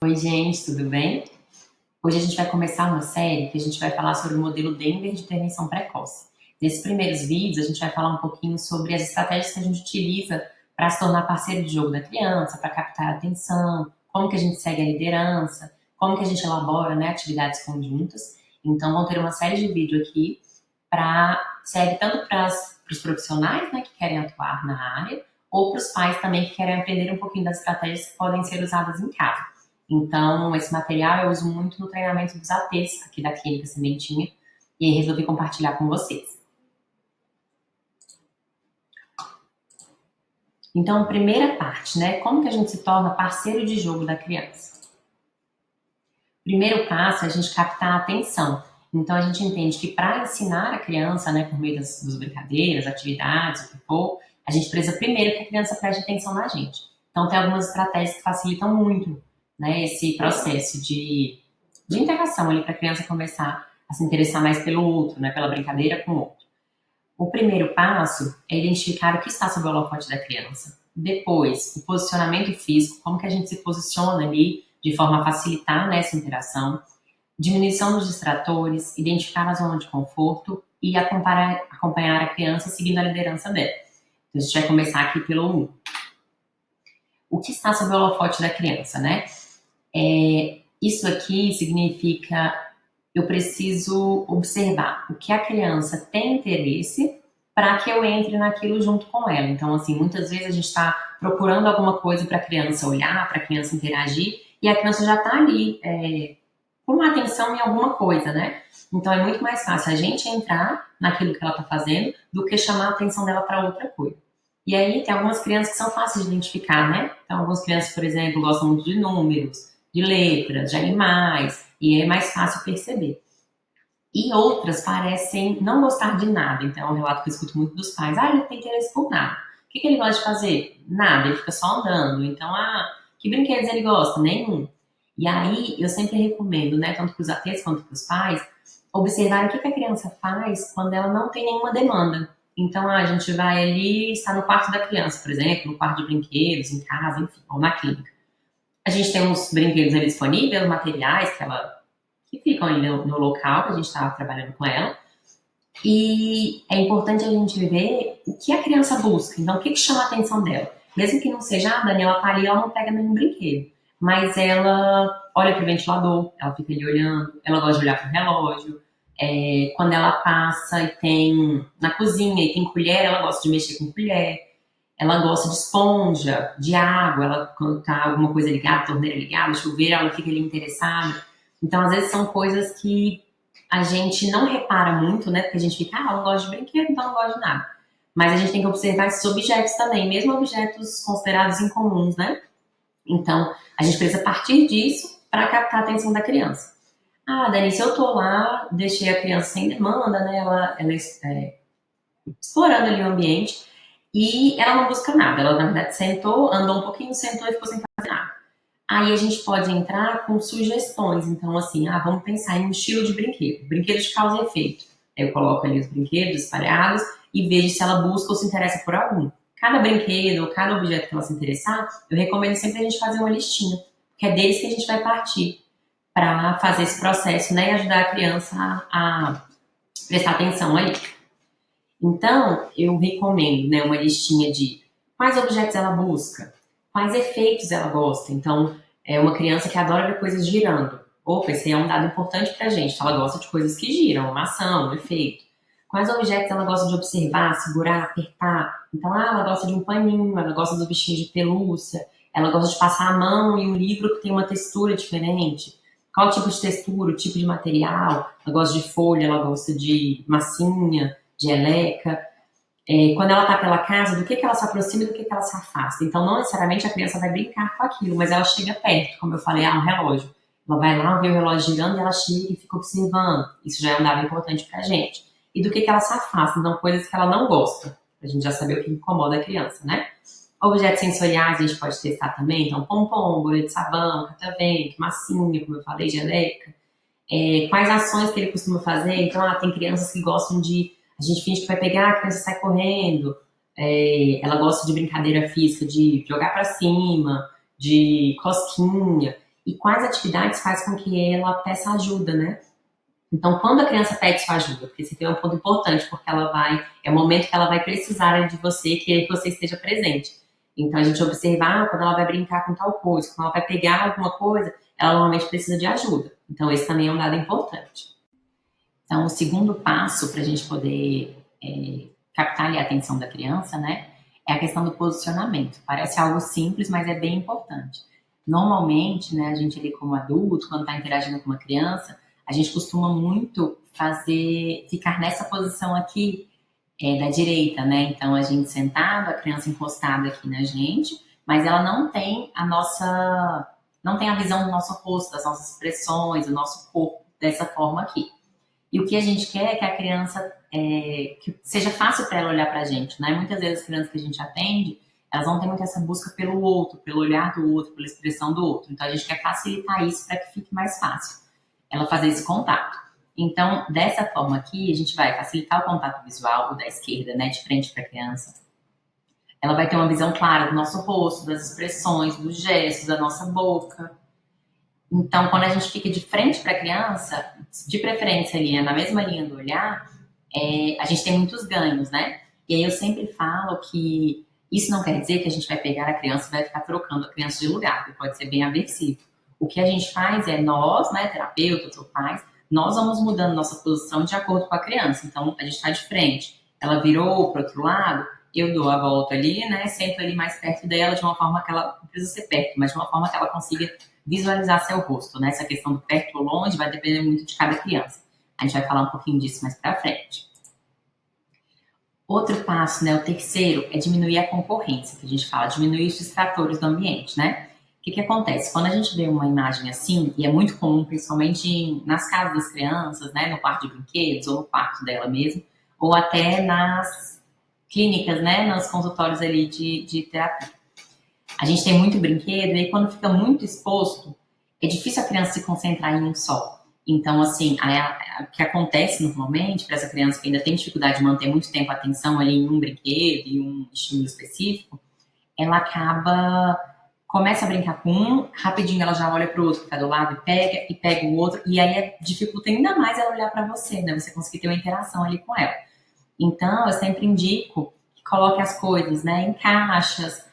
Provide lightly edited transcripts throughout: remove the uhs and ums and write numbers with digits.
Oi, gente, tudo bem? Hoje a gente vai começar uma série que a gente vai falar sobre o modelo Denver de intervenção precoce. Nesses primeiros vídeos, a gente vai falar um pouquinho sobre as estratégias que a gente utiliza para se tornar parceiro de jogo da criança, para captar a atenção, como que a gente segue a liderança, como que a gente elabora, né, atividades conjuntas. Então, vão ter uma série de vídeos aqui serve tanto para os profissionais, né, que querem atuar na área, ou para os pais também que querem aprender um pouquinho das estratégias que podem ser usadas em casa. Então, esse material eu uso muito no treinamento dos ATs aqui da Clínica Sementinha e aí resolvi compartilhar com vocês. Então, primeira parte, né? Como que a gente se torna parceiro de jogo da criança? Primeiro passo é a gente captar a atenção. Então, a gente entende que para ensinar a criança, né, por meio das brincadeiras, atividades, o que for, a gente precisa primeiro que a criança preste atenção na gente. Então, tem algumas estratégias que facilitam muito, né, esse processo de interação ali para a criança começar a se interessar mais pelo outro, né, pela brincadeira com o outro. O primeiro passo é identificar o que está sob o holofote da criança. Depois, o posicionamento físico, como que a gente se posiciona ali de forma a facilitar nessa interação. Diminuição dos distratores, identificar a zona de conforto e acompanhar a criança seguindo a liderança dela. Então, a gente vai começar aqui pelo 1. O que está sob o holofote da criança, né? Isso aqui significa eu preciso observar o que a criança tem interesse para que eu entre naquilo junto com ela. Então, assim, muitas vezes a gente está procurando alguma coisa para a criança olhar, para a criança interagir, e a criança já está ali com atenção em alguma coisa, né? Então, é muito mais fácil a gente entrar naquilo que ela está fazendo do que chamar a atenção dela para outra coisa. E aí, tem algumas crianças que são fáceis de identificar, né? Então, algumas crianças, por exemplo, gostam muito de números, de letras, de animais, e é mais fácil perceber. E outras parecem não gostar de nada. Então, é um relato que eu escuto muito dos pais. Ah, ele não tem interesse por nada. O que ele gosta de fazer? Nada, ele fica só andando. Então, que brinquedos ele gosta? Nenhum. E aí, eu sempre recomendo, né, tanto para os ateus quanto para os pais, observar o que a criança faz quando ela não tem nenhuma demanda. Então, a gente vai ali, está no quarto da criança, por exemplo, no quarto de brinquedos, em casa, enfim, ou na clínica. A gente tem uns brinquedos ali disponíveis, materiais que ficam ali no local que a gente está trabalhando com ela. E é importante a gente ver o que a criança busca. Então, o que chama a atenção dela? Mesmo que não seja, a Daniela tá ali, ela não pega nenhum brinquedo. Mas ela olha pro ventilador, ela fica ali olhando, ela gosta de olhar pro relógio. Quando ela passa e tem na cozinha e tem colher, ela gosta de mexer com colher. Ela gosta de esponja, de água, ela, quando tá alguma coisa ligada, torneira ligada, chuveiro, ela fica ali interessada. Então, às vezes, são coisas que a gente não repara muito, né? Porque a gente fica, ela não gosta de brinquedo, então não gosta de nada. Mas a gente tem que observar esses objetos também, mesmo objetos considerados incomuns, né? Então, a gente precisa partir disso para captar a atenção da criança. Ah, Dani, se eu tô lá, deixei a criança sem demanda, né? Ela explorando ali o ambiente, e ela não busca nada. Ela, na verdade, sentou, andou um pouquinho, sentou e ficou sem fazer nada. Aí a gente pode entrar com sugestões. Então, assim, vamos pensar em um estilo de brinquedo. Brinquedo de causa e efeito. Eu coloco ali os brinquedos espalhados e vejo se ela busca ou se interessa por algum. Cada brinquedo ou cada objeto que ela se interessar, eu recomendo sempre a gente fazer uma listinha, porque é deles que a gente vai partir para fazer esse processo, né, e ajudar a criança a prestar atenção ali. Então, eu recomendo, né, uma listinha de quais objetos ela busca, quais efeitos ela gosta. Então, é uma criança que adora ver coisas girando. Opa, esse é um dado importante pra gente. Ela gosta de coisas que giram, uma ação, um efeito. Quais objetos ela gosta de observar, segurar, apertar. Então, ela gosta de um paninho, ela gosta dos bichinhos de pelúcia, ela gosta de passar a mão em um livro que tem uma textura diferente. Qual tipo de textura, o tipo de material? Ela gosta de folha, ela gosta de massinha, geleca. Quando ela está pela casa, do que ela se aproxima e do que ela se afasta. Então, não necessariamente a criança vai brincar com aquilo, mas ela chega perto, como eu falei, um relógio. Ela vai lá, vê o relógio girando e ela chega e fica observando. Isso já é um dado importante pra gente. E do que ela se afasta, então coisas que ela não gosta. Pra gente já saber o que incomoda a criança, né? Objetos sensoriais a gente pode testar também. Então, pompom, bolha de sabão, catavento, massinha, como eu falei, geleca. Quais ações que ele costuma fazer. Então, tem crianças que gostam de... A gente finge que vai pegar, a criança sai correndo. Ela gosta de brincadeira física, de jogar para cima, de cosquinha. e quais atividades faz com que ela peça ajuda, né? Então, quando a criança pede sua ajuda, porque esse aqui é um ponto importante, porque é o momento que ela vai precisar de você, que você esteja presente. Então, a gente observar quando ela vai brincar com tal coisa, quando ela vai pegar alguma coisa, ela normalmente precisa de ajuda. Então, esse também é um dado importante. Então, o segundo passo para a gente poder captar ali a atenção da criança, né, é a questão do posicionamento. Parece algo simples, mas é bem importante. Normalmente, né, a gente ali como adulto, quando está interagindo com uma criança, a gente costuma muito ficar nessa posição aqui da direita, né? Então, a gente sentado, a criança encostada aqui na gente, mas ela não tem a visão do nosso rosto, das nossas expressões, do nosso corpo dessa forma aqui. E o que a gente quer é que a criança, que seja fácil para ela olhar para a gente, né? Muitas vezes as crianças que a gente atende, elas vão ter muito essa busca pelo outro, pelo olhar do outro, pela expressão do outro. Então a gente quer facilitar isso para que fique mais fácil ela fazer esse contato. Então, dessa forma aqui, a gente vai facilitar o contato visual, o da esquerda, né, de frente para a criança. Ela vai ter uma visão clara do nosso rosto, das expressões, dos gestos, da nossa boca. Então, quando a gente fica de frente para a criança, de preferência ali, na mesma linha do olhar, a gente tem muitos ganhos, né? E aí eu sempre falo que isso não quer dizer que a gente vai pegar a criança e vai ficar trocando a criança de lugar, que pode ser bem aversivo. O que a gente faz é nós, né, terapeutas ou pais, nós vamos mudando nossa posição de acordo com a criança. Então, a gente está de frente, ela virou para o outro lado, eu dou a volta ali, né, sento ali mais perto dela de uma forma que ela não precisa ser perto, mas de uma forma que ela consiga visualizar seu rosto, né? Essa questão do perto ou longe vai depender muito de cada criança. A gente vai falar um pouquinho disso mais para frente. Outro passo, né, o terceiro, é diminuir a concorrência, que a gente fala, diminuir os distratores do ambiente, né? O que acontece? Quando a gente vê uma imagem assim, e é muito comum, principalmente nas casas das crianças, né, no quarto de brinquedos, ou no quarto dela mesmo, ou até nas clínicas, né, nos consultórios ali de terapia. A gente tem muito brinquedo, e aí quando fica muito exposto, é difícil a criança se concentrar em um só. Então, assim, o que acontece normalmente para essa criança que ainda tem dificuldade de manter muito tempo a atenção ali em um brinquedo, em um estímulo específico, ela começa a brincar com um, rapidinho ela já olha para o outro que está do lado e pega o outro, e aí dificulta ainda mais ela olhar para você, né? Você conseguir ter uma interação ali com ela. Então, eu sempre indico que coloque as coisas, né, em caixas,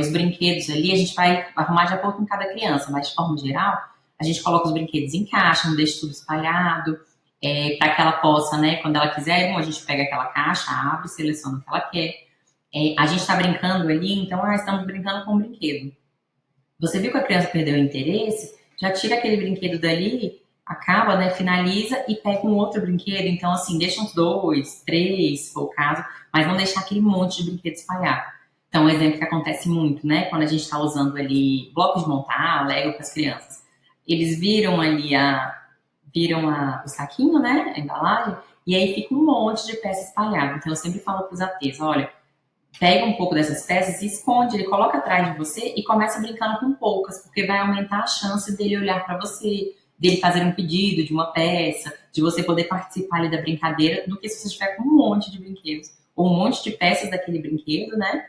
os brinquedos ali, a gente vai arrumar de acordo com cada criança, mas de forma geral, a gente coloca os brinquedos em caixa, não deixa tudo espalhado, para que ela possa, né, quando ela quiser, a gente pega aquela caixa, abre, seleciona o que ela quer. A gente está brincando ali, então, estamos brincando com o brinquedo. Você viu que a criança perdeu o interesse, já tira aquele brinquedo dali, acaba, né, finaliza e pega um outro brinquedo. Então, assim, deixa uns 2, 3, se for o caso, mas não deixar aquele monte de brinquedo espalhado. Então, um exemplo que acontece muito, né, quando a gente está usando ali blocos de montar, Lego para as crianças. Eles viram ali o saquinho, né, a embalagem, e aí fica um monte de peça espalhada. Então, eu sempre falo para os ATs, olha, pega um pouco dessas peças e esconde, ele coloca atrás de você e começa brincando com poucas, porque vai aumentar a chance dele olhar para você, dele fazer um pedido de uma peça, de você poder participar ali da brincadeira, do que se você estiver com um monte de brinquedos, ou um monte de peças daquele brinquedo, né?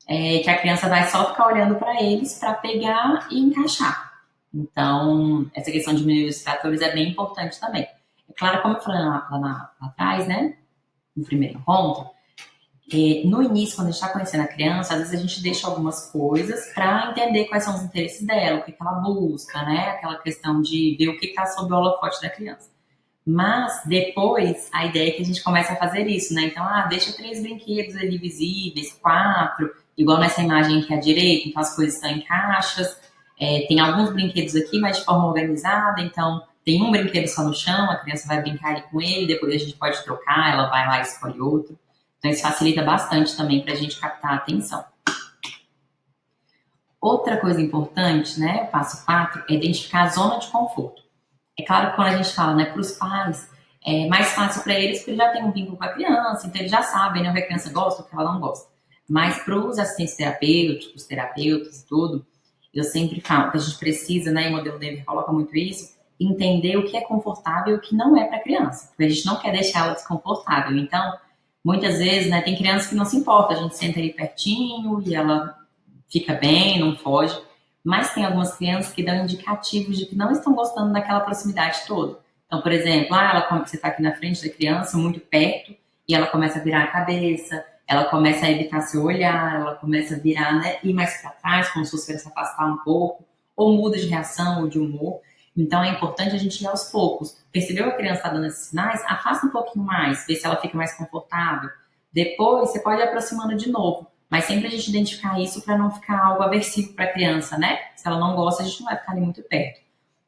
Que a criança vai só ficar olhando para eles para pegar e encaixar. Então, essa questão de diminuir os tratores é bem importante também. É claro, como eu falei lá atrás, né? No primeiro encontro, no início, quando a gente está conhecendo a criança, às vezes a gente deixa algumas coisas para entender quais são os interesses dela, o que ela busca, né? Aquela questão de ver o que está sob o holofote da criança. Mas depois, a ideia é que a gente comece a fazer isso, né? Então, deixa 3 brinquedos ali visíveis, 4, igual nessa imagem aqui à direita, então as coisas estão em caixas. Tem alguns brinquedos aqui, mas de forma organizada, então tem um brinquedo só no chão, a criança vai brincar ali com ele, depois a gente pode trocar, ela vai lá e escolhe outro. Então, isso facilita bastante também para a gente captar a atenção. Outra coisa importante, né, o passo 4, é identificar a zona de conforto. É claro que quando a gente fala, né, para os pais, é mais fácil para eles porque eles já têm um vínculo com a criança, então eles já sabem, né, o que a criança gosta, o que ela não gosta. Mas para os assistentes terapêuticos, terapeutas e tudo, eu sempre falo que a gente precisa, né, e o modelo dele coloca muito isso, entender o que é confortável e o que não é para a criança, porque a gente não quer deixar ela desconfortável. Então, muitas vezes, né, tem crianças que não se importam, a gente senta ali pertinho e ela fica bem, não foge. Mas tem algumas crianças que dão indicativos de que não estão gostando daquela proximidade toda. Então, por exemplo, você está aqui na frente da criança, muito perto, e ela começa a virar a cabeça, ela começa a evitar seu olhar, ela começa a virar, né, ir mais para trás, como se fosse se afastar um pouco, ou muda de reação ou de humor. Então é importante a gente ir aos poucos. Percebeu que a criança está dando esses sinais? Afasta um pouquinho mais, vê se ela fica mais confortável. Depois você pode ir aproximando de novo, mas sempre a gente identificar isso para não ficar algo aversivo para a criança, né? Se ela não gosta, a gente não vai ficar ali muito perto.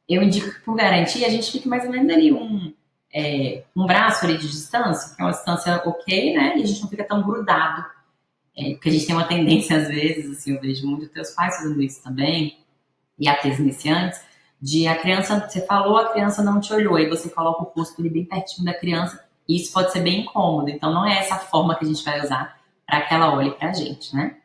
Eu indico que, por garantia, a gente fique mais ou menos ali um braço ali de distância, que é uma distância ok, né? E a gente não fica tão grudado. Porque a gente tem uma tendência, às vezes, assim, eu vejo muito teus pais fazendo isso também, e até os iniciantes, de a criança, você falou, a criança não te olhou, aí você coloca o rosto ali bem pertinho da criança, e isso pode ser bem incômodo. Então, não é essa forma que a gente vai usar para que ela olhe para a gente, né?